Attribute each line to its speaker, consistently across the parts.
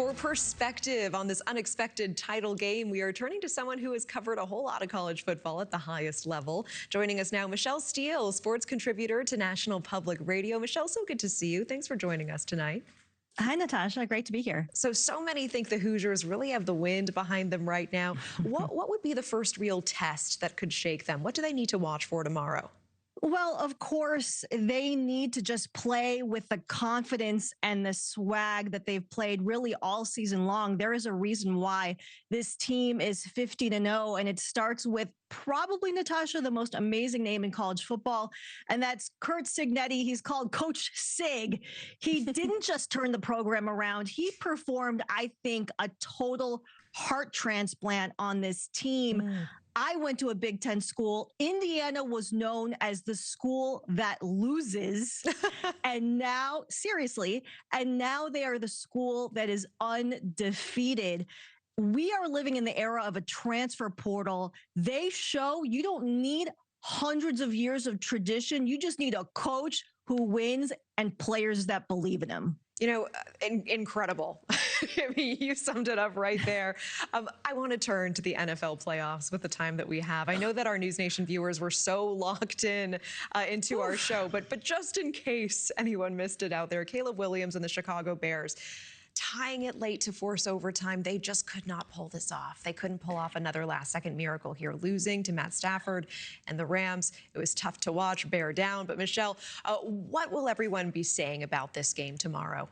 Speaker 1: For perspective on this unexpected title game, we are turning to someone who has covered a whole lot of college football at the highest level. Joining us now, Michele Steele, sports contributor to National Public Radio. Michele, so good to see you. Thanks for joining us tonight.
Speaker 2: Hi, Natasha. Great to be here.
Speaker 1: So many think the Hoosiers really have the wind behind them right now. What would be the first real test that could shake them? What do they need to watch for tomorrow?
Speaker 2: Well, of course, they need to just play with the confidence and the swag that they've played really all season long. There is a reason why this team is 50-0, and it starts with probably, Natasha, the most amazing name in college football, and that's Curt Cignetti. He's called Coach Sig. He didn't just turn the program around. He performed, I think, a total heart transplant on this team. I went to a Big Ten school. Indiana was known as the school that loses. And now, seriously, and now they are the school that is undefeated. We are living in the era of a transfer portal. They show you don't need hundreds of years of tradition. You just need a coach who wins and players that believe in him.
Speaker 1: You know, incredible. I mean, you summed it up right there. I want to turn to the NFL playoffs with the time that we have. I know that our NewsNation viewers were so locked in into our show, but just in case anyone missed it out there, Caleb Williams and the Chicago Bears tying it late to force overtime. They just could not pull this off. They couldn't pull off another last-second miracle here, losing to Matt Stafford and the Rams. It was tough to watch, bear down. But Michele, what will everyone be saying about this game tomorrow?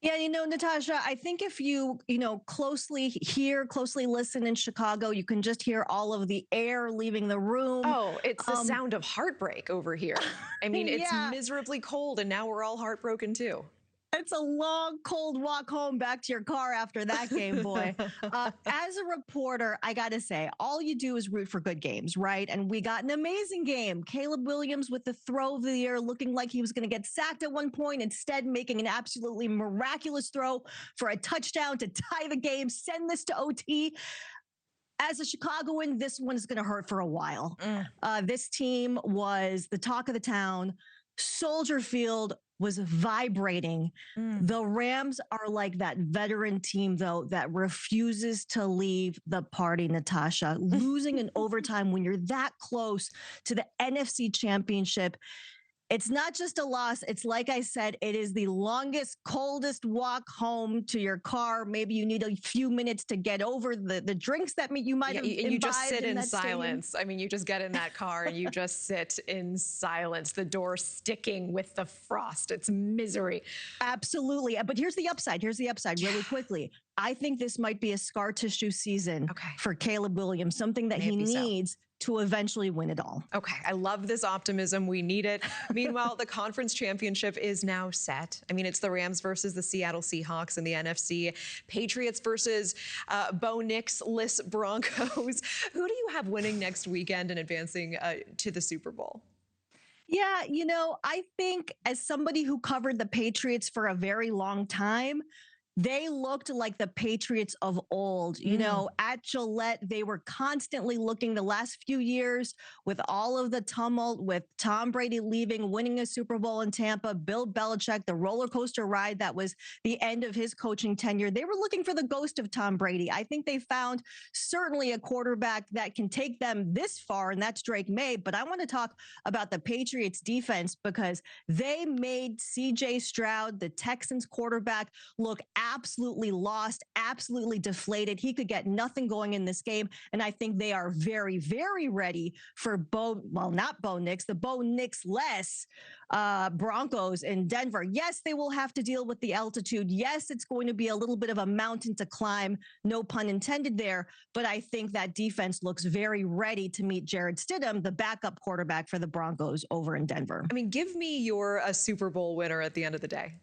Speaker 2: Yeah, Natasha, I think if you, closely listen in Chicago, you can just hear all of the air leaving the room.
Speaker 1: Oh, it's the sound of heartbreak over here. I mean, it's miserably cold, and now we're all heartbroken too.
Speaker 2: It's a long, cold walk home back to your car after that game, boy. As a reporter, I got to say, all you do is root for good games, right? And we got an amazing game. Caleb Williams with the throw of the year, looking like he was going to get sacked at one point, instead making an absolutely miraculous throw for a touchdown to tie the game, send this to OT. As a Chicagoan, this one is going to hurt for a while. This team was the talk of the town. Soldier Field was vibrating. The Rams are like that veteran team, though, that refuses to leave the party, Natasha. Losing in overtime when you're that close to the NFC Championship, it's not just a loss. It's like I said, it is the longest, coldest walk home to your car. Maybe you need a few minutes to get over the drinks that you might have imbibed.
Speaker 1: You just sit in silence.
Speaker 2: Stadium.
Speaker 1: I mean, you just get in that car and you just sit in silence. The door sticking with the frost. It's misery.
Speaker 2: Absolutely. But here's the upside. Really quickly. I think this might be a scar tissue season for Caleb Williams, something that he needs to eventually win it all.
Speaker 1: Okay, I love this optimism. We need it. Meanwhile, the conference championship is now set. I mean, it's the Rams versus the Seattle Seahawks in the NFC, Patriots versus Bo Nix-less Broncos. Who do you have winning next weekend and advancing to the Super Bowl?
Speaker 2: Yeah, I think as somebody who covered the Patriots for a very long time, they looked like the Patriots of old. At Gillette, they were constantly looking the last few years with all of the tumult, with Tom Brady leaving, winning a Super Bowl in Tampa, Bill Belichick, the roller coaster ride that was the end of his coaching tenure. They were looking for the ghost of Tom Brady. I think they found certainly a quarterback that can take them this far, and that's Drake May. But I want to talk about the Patriots defense because they made CJ Stroud, the Texans quarterback, look absolutely lost, absolutely deflated. He could get nothing going in this game. And I think they are very, very ready for not Bo Nix, the Bo Nix-less Broncos in Denver. Yes, they will have to deal with the altitude. Yes, it's going to be a little bit of a mountain to climb, no pun intended there. But I think that defense looks very ready to meet Jarrett Stidham, the backup quarterback for the Broncos over in Denver.
Speaker 1: I mean, give me your Super Bowl winner at the end of the day.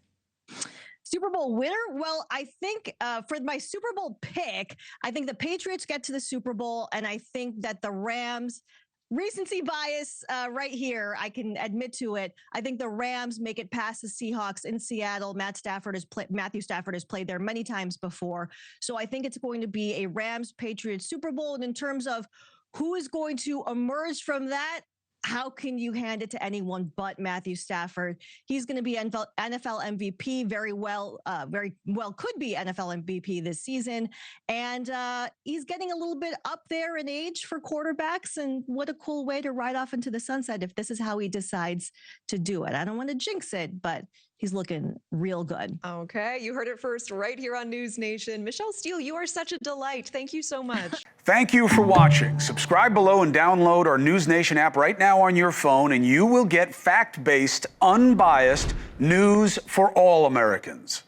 Speaker 2: Super Bowl winner? Well, I think for my Super Bowl pick, I think the Patriots get to the Super Bowl, and I think that the Rams, recency bias right here, I can admit to it. I think the Rams make it past the Seahawks in Seattle. Matthew Stafford has played there many times before. So I think it's going to be a Rams-Patriots Super Bowl. And in terms of who is going to emerge from that, how can you hand it to anyone but Matthew Stafford? He's going to be NFL MVP, very well could be NFL MVP this season. And he's getting a little bit up there in age for quarterbacks. And what a cool way to ride off into the sunset if this is how he decides to do it. I don't want to jinx it, but he's looking real good.
Speaker 1: Okay, you heard it first right here on News Nation. Michele Steele, you are such a delight. Thank you so much.
Speaker 3: Thank you for watching. Subscribe below and download our News Nation app right now on your phone, and you will get fact-based, unbiased news for all Americans.